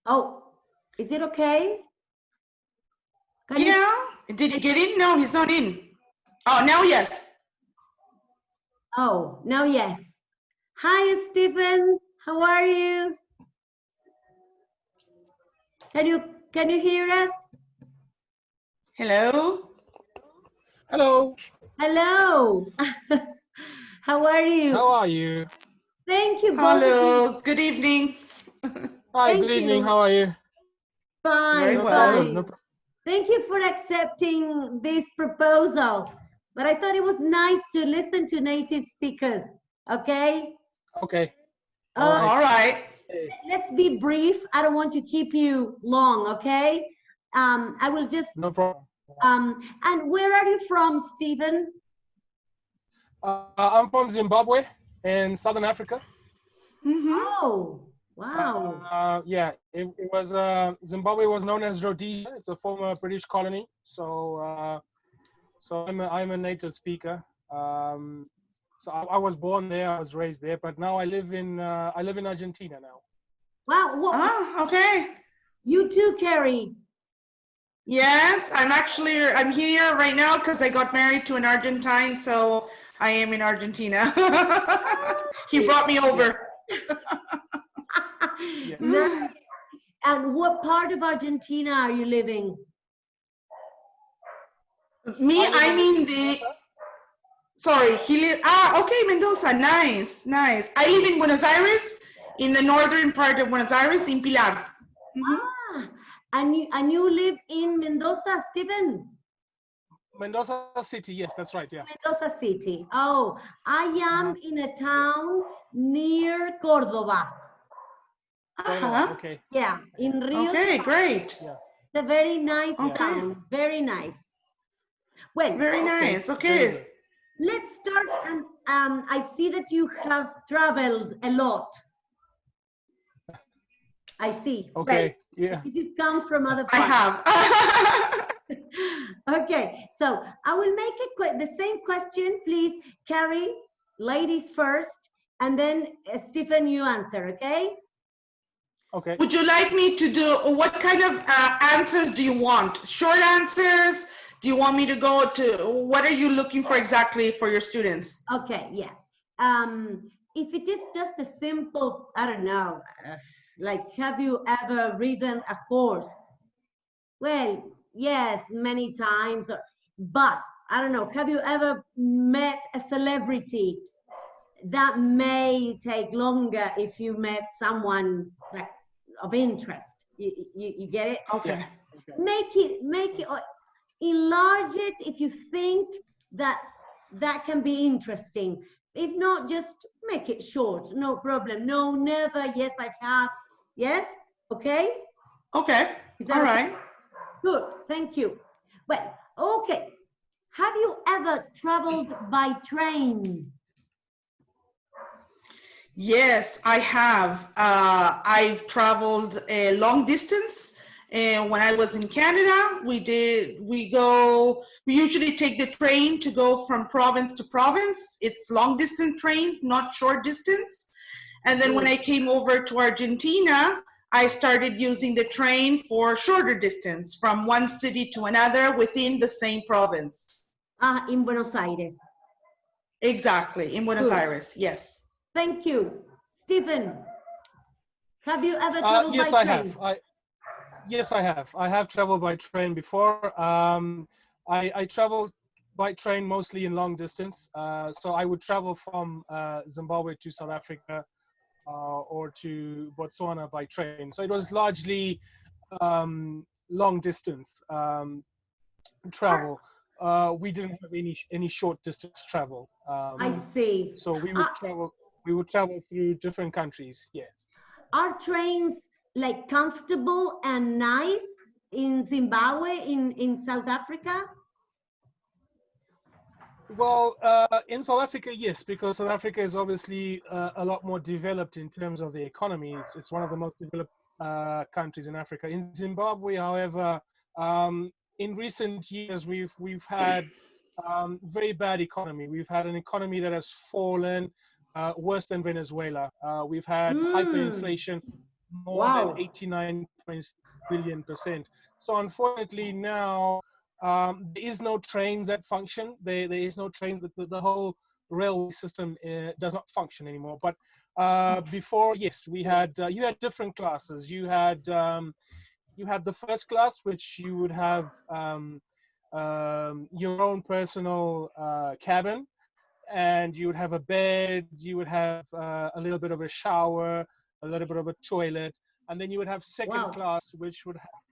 Oh, is it okay? Can you? Yeah. Did he get in? No, he's not in. Oh, now yes. Oh, now yes. Hi, Stephen. How are you? Can you hear us? Hello. Hello. Hello. How are you? How are you? Thank you both. Hello. Good evening. Hi, Thank good evening. you. How are you? Very Fine, No well. problem. No fine. Thank you for accepting this proposal. But I thought it was nice to listen to native speakers. Okay? Okay. All right. All right. Let's be brief. I don't want to keep you long, okay? I will just No problem. and where are you from, Stephen? I'm from Zimbabwe in Southern Africa. Oh, wow. Yeah, it was Zimbabwe was known as Rhodesia. It's a former British colony. So I'm a native speaker. So I was born there. I was raised there, but now I live in Argentina now. Wow. What, Okay. you too, Carrie. Yes, I'm here right now because I got married to an Argentine, so I am in Argentina. He brought me over. Yeah. Nice. And what part of Argentina are you living? Me, I in mean Mendoza. sorry, okay, Mendoza, nice, nice. I live in Buenos Aires, in the northern part of Buenos Aires, in Pilar. Ah, and you live in Mendoza, Stephen? Mendoza City, yes, that's right, yeah. Mendoza City. Oh, I am in a town near Córdoba. Okay. Yeah, in Rio. Okay, great. Yeah. It's a very nice Okay. town, very nice. Well, Very nice. Very Okay. good. let's start. And I see that you have traveled a lot. I see. Okay, Well, yeah. you come from other I parts. have. Okay, so I will make the same question, please, Carrie, ladies first, and then Stephen, you answer, okay? Okay. Would you like me to do, what kind of answers do you want? Short answers? Do you want me to go to, what are you looking for exactly for your students? Okay, yeah. If it is just a simple, I don't know, like, have you ever ridden a horse? Well, yes, many times, but I don't know, have you ever met a celebrity? That may take longer if you met someone like of interest. You get it? Okay. Yeah. Make it, enlarge it if you think that can be interesting. If not, just make it short, no problem. No, never, yes, I have. Yes, okay? Okay, all right. Good, thank you. Well, okay. Have you ever traveled by train? Yes, I have. I've traveled a long distance. And when I was in Canada, we usually take the train to go from province to province. It's long distance train, not short distance. And then when I came over to Argentina, I started using the train for shorter distance from one city to another within the same province. In Buenos Aires. Exactly, in Buenos Aires, yes. Thank you. Stephen, have you ever traveled by train? Yes, I have. I have traveled by train before. I traveled by train mostly in long distance. So I would travel from Zimbabwe to South Africa or to Botswana by train. So it was largely long distance travel. We didn't have any short distance travel. I see. So we would travel through different countries. Yes. Are trains like comfortable and nice in Zimbabwe, in South Africa? Well, in South Africa, yes, because South Africa is obviously a lot more developed in terms of the economy. It's one of the most developed countries in Africa. In Zimbabwe, however, in recent years, we've had very bad economy. We've had an economy that has fallen worse than Venezuela. We've had hyperinflation, more than 20 billion%. So unfortunately now there is no trains that function. There is no train. The whole railway system does not function anymore. But before, yes, we had you had different classes. You had the first class, which you would have your own personal cabin, and you would have a bed, you would have a little bit of a shower, a little bit of a toilet, and then you would have second Wow. class, which would have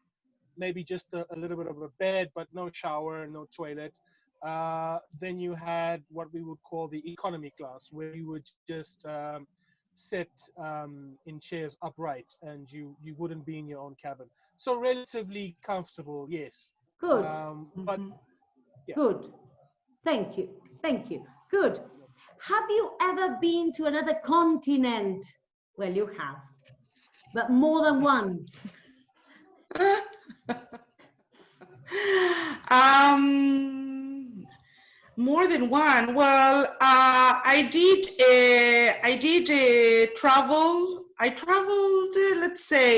maybe just a little bit of a bed, but no shower, no toilet. Then you had what we would call the economy class, where you would just sit in chairs upright, and you wouldn't be in your own cabin. So relatively comfortable, yes. Good. But Mhm. yeah. Good. Thank you. Thank you. Good. Have you ever been to another continent? Well, you have, but more than one. More than one. Well, I did travel. I traveled, let's say,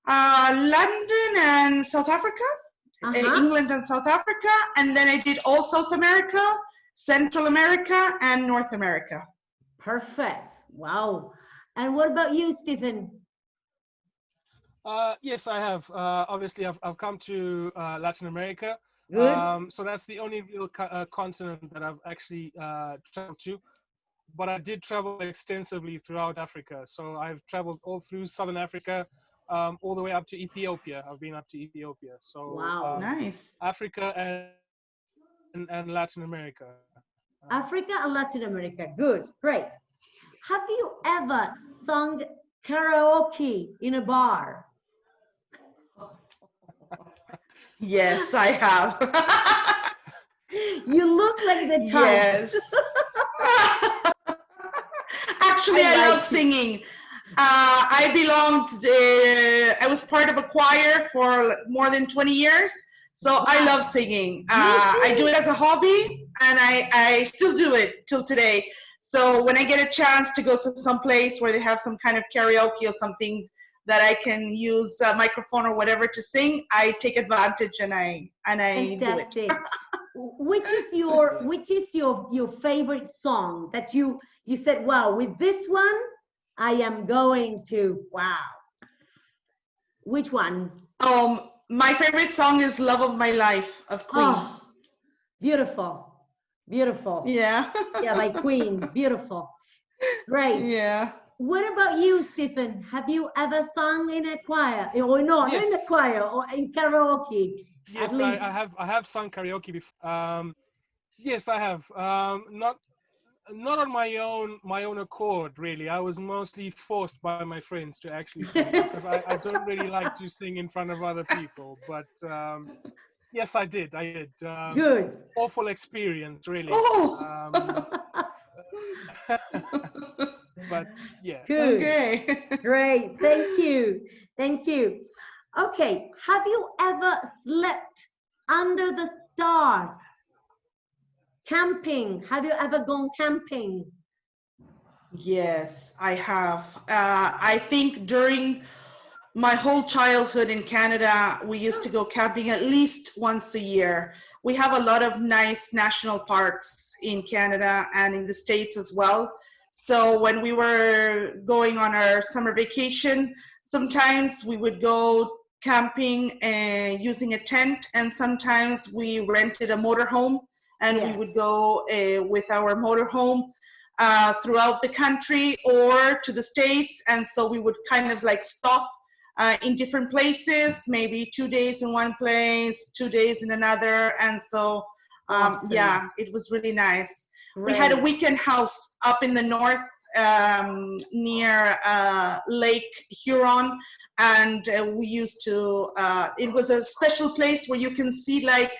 London and South Africa, England and South Africa, and then I did all South America, Central America, and North America. Perfect. Wow. And what about you, Stephen? Yes, I have. Obviously, I've come to Latin America. Good. So that's the only real continent that I've actually traveled to. But I did travel extensively throughout Africa. So I've traveled all through Southern Africa, all the way up to Ethiopia. I've been up to Ethiopia. So Wow. Nice. Africa and Latin America. Africa and Latin America. Good. Great. Have you ever sung karaoke in a bar? Yes, I have. You look like the type. Yes. Actually, I love singing. I was part of a choir for more than 20 years. So I love singing. I do it as a hobby, and I still do it till today. So when I get a chance to go to some place where they have some kind of karaoke or something that I can use a microphone or whatever to sing, I take advantage and I Fantastic. do it. Which is your favorite song that you said, wow, with this one I am going to, wow. Which one? My favorite song is Love of My Life of Queen. Oh, beautiful. Beautiful. Yeah. Yeah, by Queen. Beautiful. Great. Yeah. What about you, Stephen? Have you ever sung in a choir? Or no, Yes. not in a choir, or in karaoke? Yes, At least. I have sung karaoke before. Yes, I have. Not on my own accord, really. I was mostly forced by my friends to actually sing, because I don't really like to sing in front of other people. But yes, I did. Good. Awful experience, really. Oh. But yeah. Good. Okay. Great. Thank you. Thank you. Okay. Have you ever slept under the stars? Camping. Have you ever gone camping? Yes, I have. I think during my whole childhood in Canada, we used to go camping at least once a year. We have a lot of nice national parks in Canada and in the States as well. So when we were going on our summer vacation, sometimes we would go camping and using a tent, and sometimes we rented a motorhome, and we would go with our motorhome throughout the country or to the States. And so we would kind of like stop in different places, maybe 2 days in one place, 2 days in another. And so, Awesome. yeah, it was really nice. Great. We had a weekend house up in the north near Lake Huron. And we used to, it was a special place where you can see like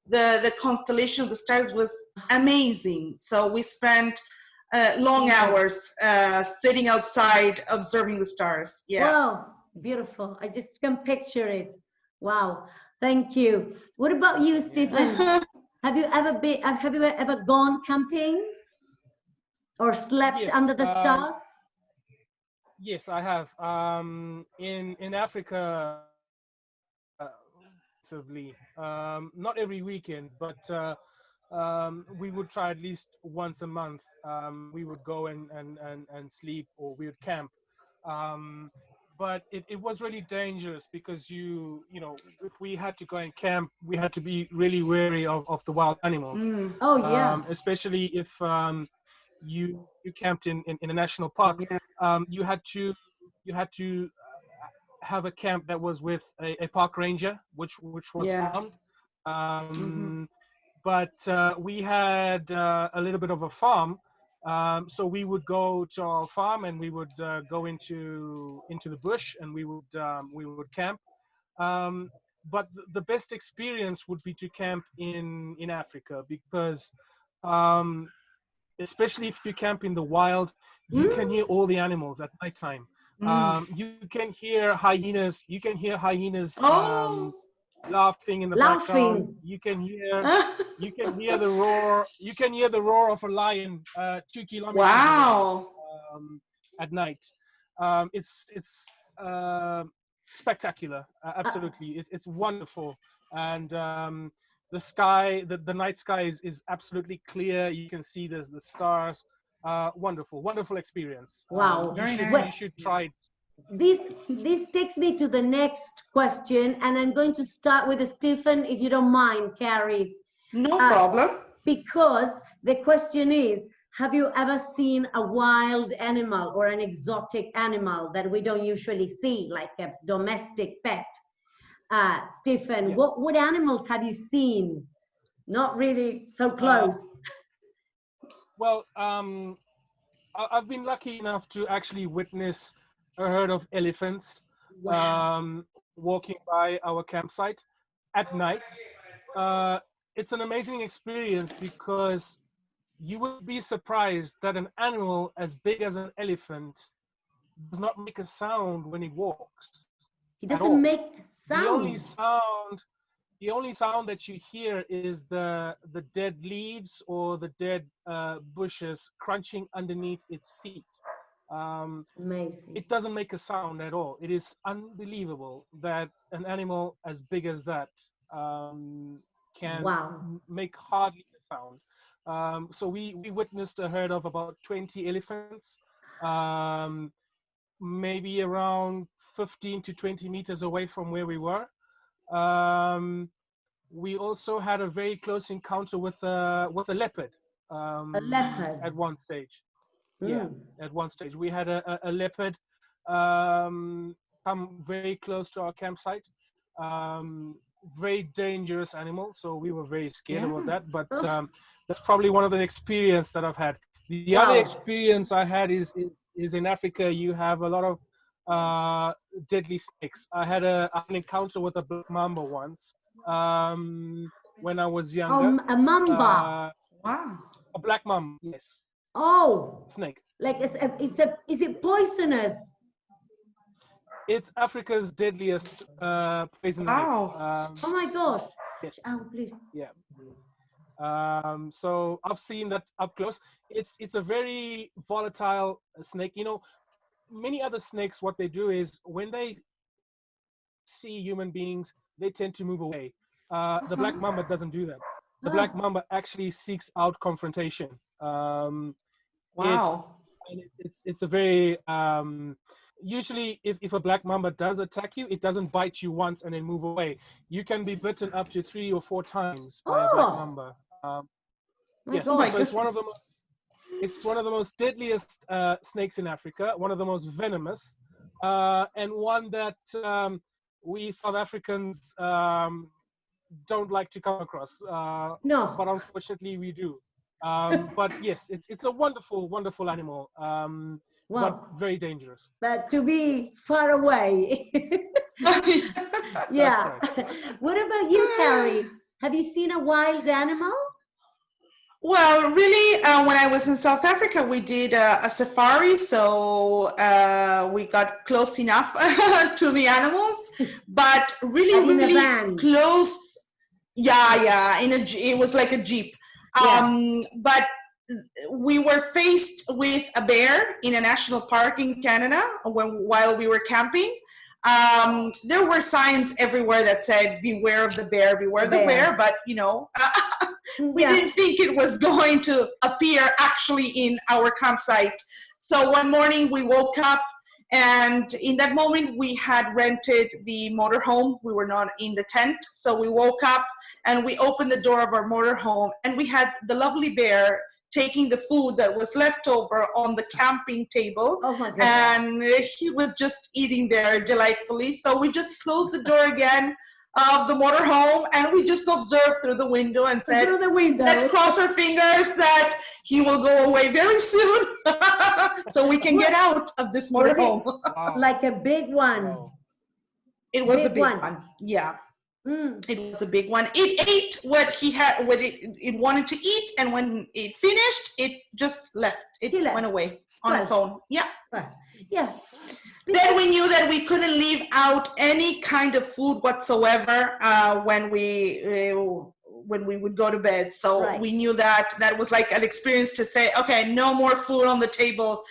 the constellation of the stars was amazing. So we spent long hours sitting outside observing the stars. Yeah. Wow, beautiful. I just can picture it. Wow, thank you. What about you, Stephen? Have you ever gone camping or slept under the stars? Yes, I have. In Africa, massively. Not every weekend, but we would try at least once a month. We would go and sleep, or we would camp. Um, but it was really dangerous because you know, if we had to go and camp, we had to be really wary of the wild animals, Mm, Oh yeah. especially if you camped in a national park. yeah, You had to have a camp that was with a park ranger, which was yeah. armed. Hmm. But we had a little bit of a farm, so we would go to our farm and we would go into the bush and we would camp. But the best experience would be to camp in Africa because um, especially if you camp in the wild, you can Mm? hear all the animals at nighttime. Mm. You can hear hyenas. You can hear hyenas Oh. laughing in the background. Laughing. You can hear the roar. You can hear the roar of a lion 2 kilometers away Wow. um, at night. It's spectacular. Uh, Absolutely, it's wonderful, and the sky, the night sky is absolutely clear. You can see the stars. Wonderful experience. wow. You Very should Well, you nice. should try it. this this takes me to the next question, and I'm going to start with Stephen, if you don't mind, Carrie, No uh, problem. because the question is, have you ever seen a wild animal or an exotic animal that we don't usually see, like a domestic pet? Stephen, Yeah. what animals have you seen? Not really so Uh, close. well, I've been lucky enough to actually witness a herd of elephants Wow. walking by our campsite at night. Uh, it's an amazing experience because you would be surprised that an animal as big as an elephant does not make a sound when it walks He at doesn't all. make The only sound. sound the only sound that you hear is the dead leaves or the dead bushes crunching underneath its feet. Um, Amazing. it doesn't make a sound at all. It is unbelievable that an animal as big as that can Wow. make hardly a sound. So we witnessed a herd of about 20 elephants, um, maybe around 15 to 20 meters away from where we were. Um, we also had a very close encounter with a leopard A leopard. at one stage. Yeah, Mm. at one stage we had a leopard um, come very close to our campsite. Um, Very dangerous animal, so we were very scared about Yeah. that. But Oh, that's probably one of the experience that I've had. The other wow. experience I had is in Africa. You have a lot of deadly snakes. I had an encounter with a black mamba once when I was Oh, younger. a mamba. Uh, Wow. a black mamba, yes, Oh, snake. like is it poisonous? It's Africa's deadliest poison snake. Wow. Oh my gosh. Yes, Oh, please. yeah. So I've seen that up close. It's a very volatile snake. You know, many other snakes, what they do is when they see human beings, they tend to move away. The black Uh-huh. mamba doesn't do that. The black Oh, mamba actually seeks out confrontation. It Wow. and it's a very usually if a black mamba does attack you, it doesn't bite you once and then move away. You can be bitten up to 3 or 4 times by a black oh mamba. my Yes, Oh my gosh. so goodness. it's one of the most deadliest snakes in Africa, one of the most venomous, and one that we South Africans don't like to come across, but No. unfortunately we do. But yes, it's a wonderful animal, but Well, very dangerous. but to be far away. That's Yeah. correct. What about you, Carrie? Have you seen a wild animal? Well, really, when I was in South Africa, we did a safari, so we got close enough to the animals, but But really, in a really van. close. Yeah, yeah. It was like a jeep. Yeah. But we were faced with a bear in a national park in Canada while we were camping. There were signs everywhere that said, beware of the bear, beware the bear, but you know, we didn't think it was going to appear actually in our campsite. So one morning we woke up, and in that moment we had rented the motorhome. We were not in the tent. So we woke up and we opened the door of our motorhome, and we had the lovely bear taking the food that was left over on the camping table. Oh my God. And he was just eating there delightfully. So we just closed the door again of the motorhome, and we just observed through the window and said, let's cross our fingers that he will go away very soon so we can get out of this motorhome. Wow. Like a big one. Wow. It was a big one. Yeah. It was a big one. It ate what it wanted to eat, and when it finished, it just left. It went away on its own. Yeah. Yeah. Then we knew that we couldn't leave out any kind of food whatsoever when we would go to bed. So we knew that was like an experience to say, okay, no more food on the table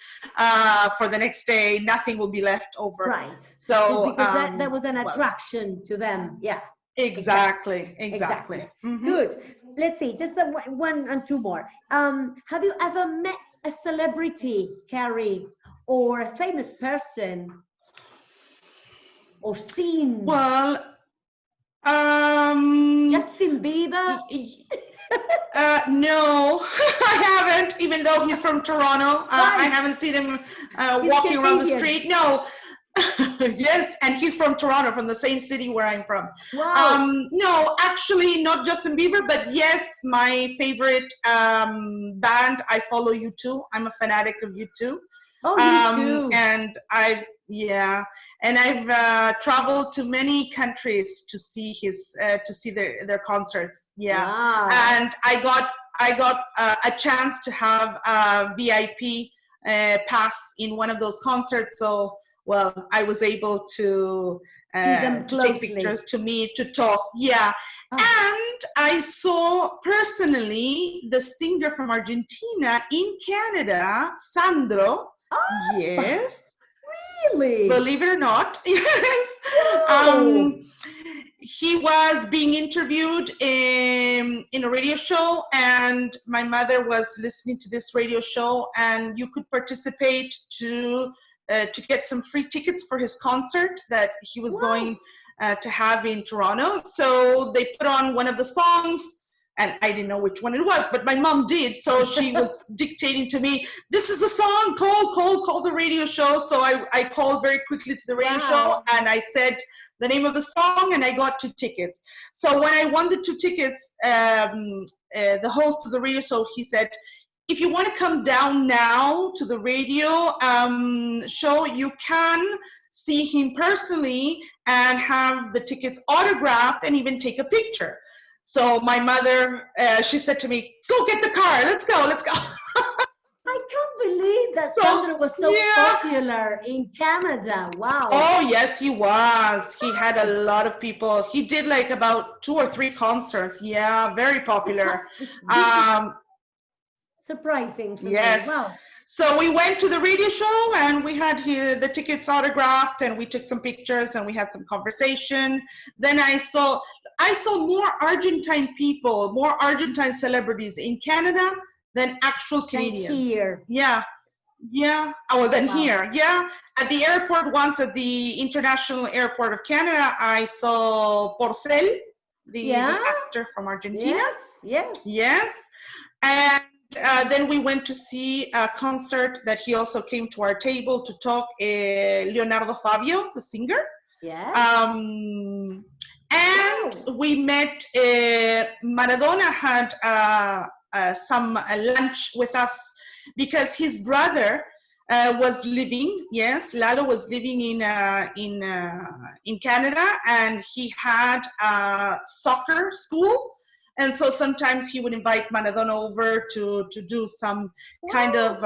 for the next day. Nothing will be left over. Right. So because that was an attraction to them. Yeah. Exactly. Mm-hmm. Good. Let's see, just one and two more. Have you ever met a celebrity, Carrie, or a famous person, or seen? Well, Justin Bieber? No, I haven't, even though he's from Toronto. I haven't seen him walking around the street. No. Yes, and he's from Toronto, from the same city where I'm from. Wow. No, actually not Justin Bieber, but yes, my favorite band, I follow U2. I'm a fanatic of U2. Oh, you too. And I've traveled to many countries to see their concerts. Yeah. Wow. And I got a chance to have a VIP pass in one of those concerts. So, well, I was able to take pictures, to meet, to talk. Yeah. Oh. And I saw personally the singer from Argentina in Canada, Sandro. Oh, yes. Really? Believe it or not. Yes. Oh. He was being interviewed in a radio show, and my mother was listening to this radio show, and you could participate to get some free tickets for his concert that he was going to have in Toronto. So they put on one of the songs, and I didn't know which one it was, but my mom did. So she was dictating to me, this is the song, call the radio show. So I called very quickly to the radio show, and I said the name of the song, and I got 2 tickets. So when I won the 2 tickets, the host of the radio show, he said, if you want to come down now to the radio show, you can see him personally and have the tickets autographed and even take a picture. So my mother, she said to me, go get the car, let's go. I can't believe that Sandro was so popular in Canada. Wow. Oh, yes, he was. He had a lot of people. He did like about 2 or 3 concerts. Yeah, very popular. Surprising. Yes. Wow. So we went to the radio show, and we had the tickets autographed, and we took some pictures, and we had some conversation. Then I saw more Argentine people, more Argentine celebrities in Canada than actual Canadians. Here. Yeah. Oh, than here. Yeah. At the airport once, at the International Airport of Canada, I saw Porcel, the actor from Argentina. Yes. And then we went to see a concert that he also came to our table to talk, Leonardo Fabio, the singer. Yeah. And we met, Maradona had some lunch with us because his brother was living, Lalo was living in Canada, and he had a soccer school. And so sometimes he would invite Maradona over to do some kind of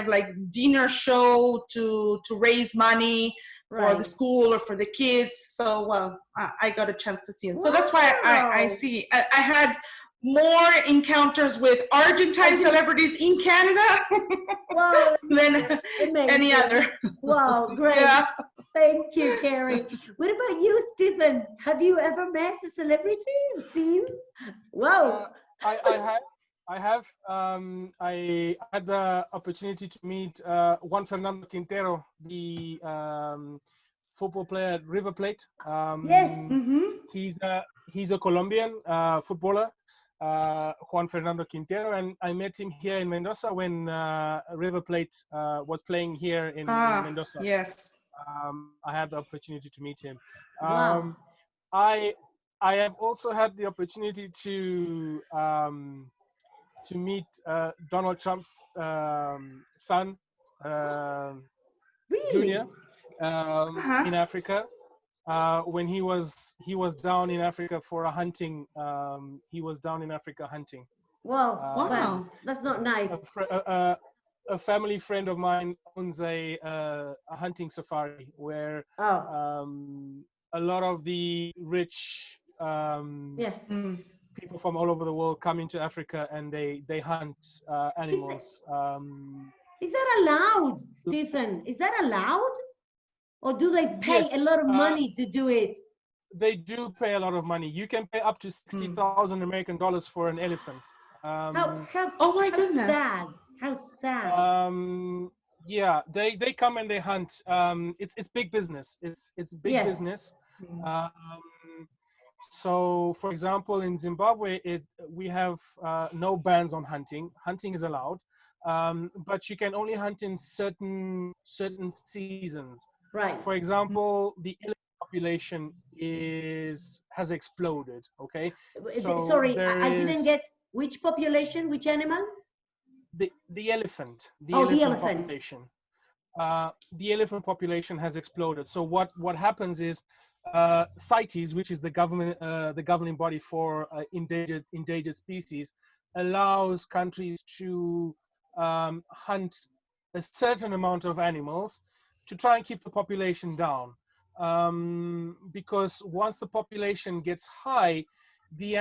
like dinner show to raise money for the school or for the kids. So, well, I got a chance to see him. So that's why I see. I had more encounters with Argentine celebrities in Canada Wow, than any other. Wow, great. Yeah. Thank you, Carrie. What about you, Stephen? Have you ever met a celebrity you've seen? Wow. I have. I had the opportunity to meet Juan Fernando Quintero, the football player at River Plate. Yes. Mm-hmm. He's a Colombian footballer, Juan Fernando Quintero, and I met him here in Mendoza when River Plate was playing here in Mendoza. Yes. I had the opportunity to meet him. Wow. I have also had the opportunity to meet Donald Trump's son, Really? Junior, in Africa. When he was down in Africa for a hunting, he was down in Africa hunting. Wow. Wow. That's not nice. A family friend of mine owns a hunting safari where Oh, a lot of the rich yes. people from all over the world come into Africa and they hunt animals. Is that allowed, Stephen? Is that allowed? Or do they pay a Yes, lot of money to do it? they do pay a lot of money. You can pay up to 60,000 American dollars for an elephant. Oh my goodness. Sad. How sad. Yeah, they come and they hunt. It's big business. It's big Yes. business. So, for example, in Zimbabwe, we have no bans on hunting. Hunting is allowed, but you can only hunt in certain seasons. Right. For example, the elephant population has exploded. Okay, so Sorry, there I didn't is get which population, which animal? the elephant. The Oh, the elephant elephant. population. The elephant population has exploded. So what happens is CITES, which is the governing body for endangered species, allows countries to hunt a certain amount of animals to try and keep the population down. Because once the population gets high, the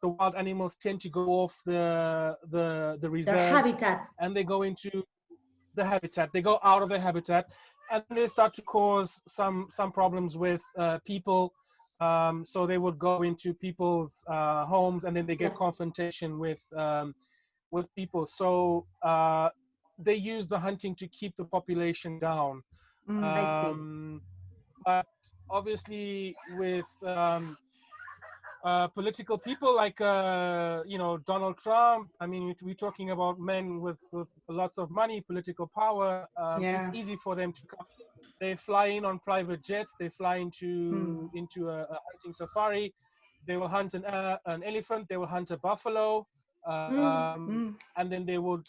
wild animals tend to go off the reserves, Their habitats. and they go into the habitat. They go out of the habitat, and they start to cause some problems with people. So they would go into people's homes, and then they get confrontation with people. So they use the hunting to keep the population down. I see. But obviously, with political people like Donald Trump. I mean, we're talking about men with lots of money, political power. It's easy for them to come. They fly in on private jets. They fly into a hunting safari. They will hunt an elephant. They will hunt a buffalo, and then they will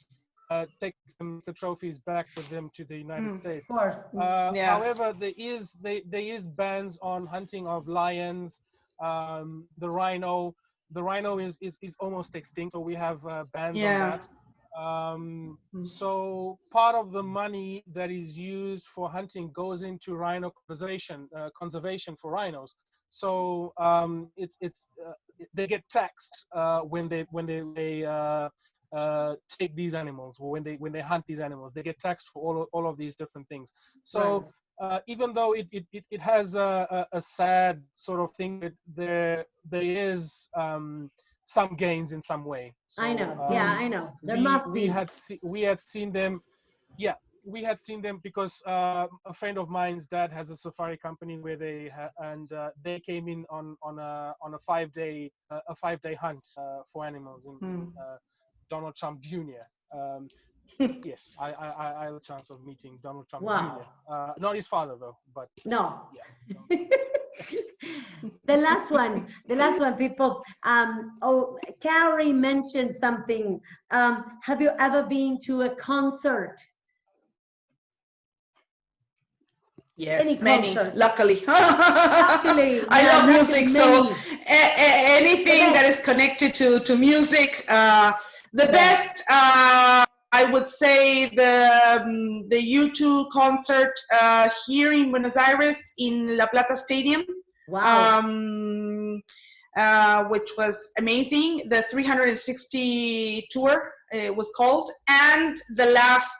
take the trophies back with them to the United States. Of course. However, there is bans on hunting of lions. The rhino is almost extinct, so we have bans on that. So part of the money that is used for hunting goes into rhino conservation for rhinos. So they get taxed when they take these animals, or when they hunt these animals. They get taxed for all of these different things. So even though it has a sad sort of thing, there is some gains in some way. So, I know. I know. There must be. We had seen them. Yeah, we had seen them because a friend of mine's dad has a safari company where they came in on a 5-day hunt for animals in Donald Trump Jr. Yes, I had a chance of meeting Donald Trump Jr. Not his father though, but no. Yeah. The last one, people. Carrie mentioned something. Have you ever been to a concert? Yes, many. Luckily, Luckily, I love music, many. so anything that is connected to music. The best, I would say, the U2 concert here in Buenos Aires in La Plata Stadium. Wow. which was amazing. The 360 tour was called, and the last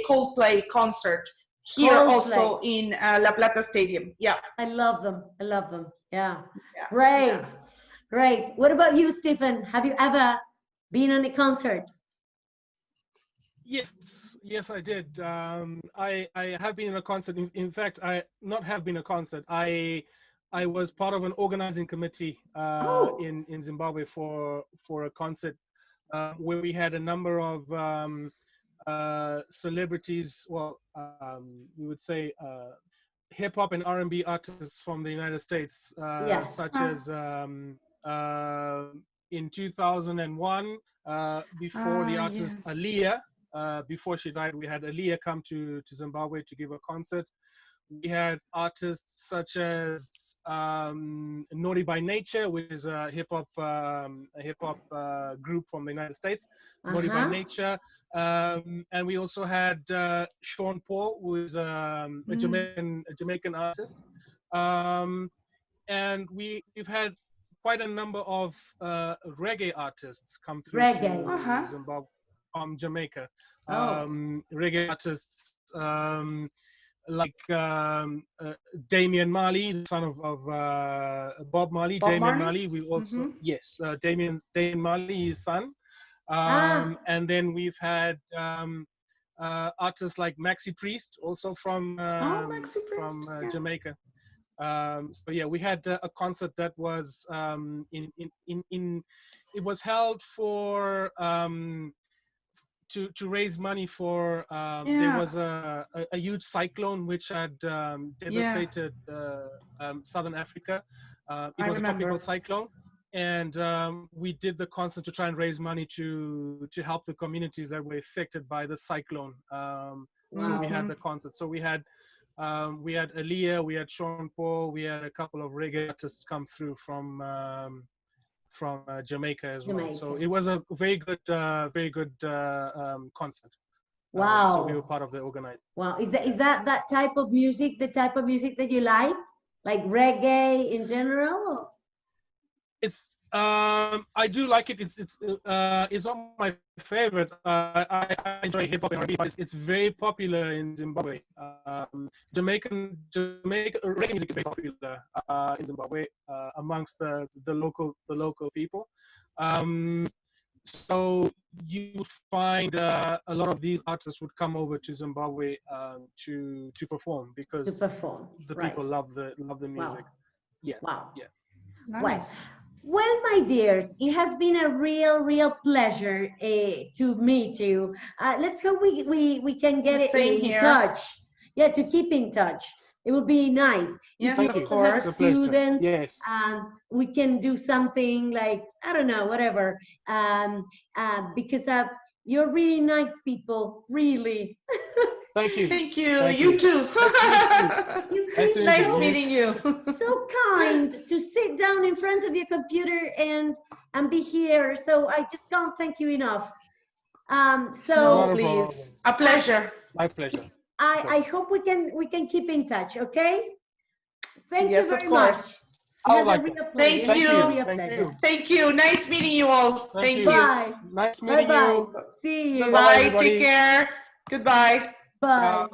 Coldplay concert here also in La Plata Stadium. Yeah. I love them. I love them. Yeah. Yeah. Great. Yeah. Great. What about you, Stephen? Have you ever been on a concert? Yes, I did. I have been in a concert. In fact, I not have been a concert. I was part of an organizing committee in Zimbabwe for a concert where we had a number of celebrities. Well, we would say hip hop and R&B artists from the United States, such as in 2001, before the artist Aaliyah. Before she died, we had Aaliyah come to Zimbabwe to give a concert. We had artists such as Naughty by Nature, which is a hip hop group from the United States. Naughty by Nature, and we also had Sean Paul, who is a Jamaican artist, and we've had quite a number of reggae artists come through to Zimbabwe from Jamaica. Reggae artists like Damian Marley, the son of Bob Marley. Damian Marley. We also Damian Marley, his son. And then we've had artists like Maxi Priest, also from Jamaica. So yeah, we had a concert that was it was held for to raise money for there was a huge cyclone which had devastated Southern Africa. It was a tropical cyclone, and we did the concert to try and raise money to help the communities that were affected by the cyclone. So we had the concert. So we had Aaliyah, we had Sean Paul, we had a couple of reggae artists come through from Jamaica as well. So it was a very good concert. Wow. So we were part of the organizing. Wow. Is that type of music, the type of music that you like reggae in general? It's I do like it. It's not my favorite. I enjoy hip hop and R&B, but it's very popular in Zimbabwe. Jamaican reggae music is very popular in Zimbabwe amongst the local people. So you find a lot of these artists would come over to Zimbabwe to perform because the people love the music. Wow. Yeah. Wow. Yeah. Nice. Well, my dears, it has been a real pleasure to meet you. Let's hope we can get in touch. Yeah, to keep in touch. It would be nice. Yes, of course. Students, yes. We can do something like, I don't know, whatever. Because you're really nice people, really. Thank you. Thank you. You too. Nice meeting you. So kind to sit down in front of your computer and be here. So I just can't thank you enough. No, please. A pleasure. My pleasure. I hope we can keep in touch. Okay. Thank you very much. Thank you. Thank you. Nice meeting you all. Thank you. Bye. Nice meeting you. See you. Bye. Take care. Goodbye. Bye.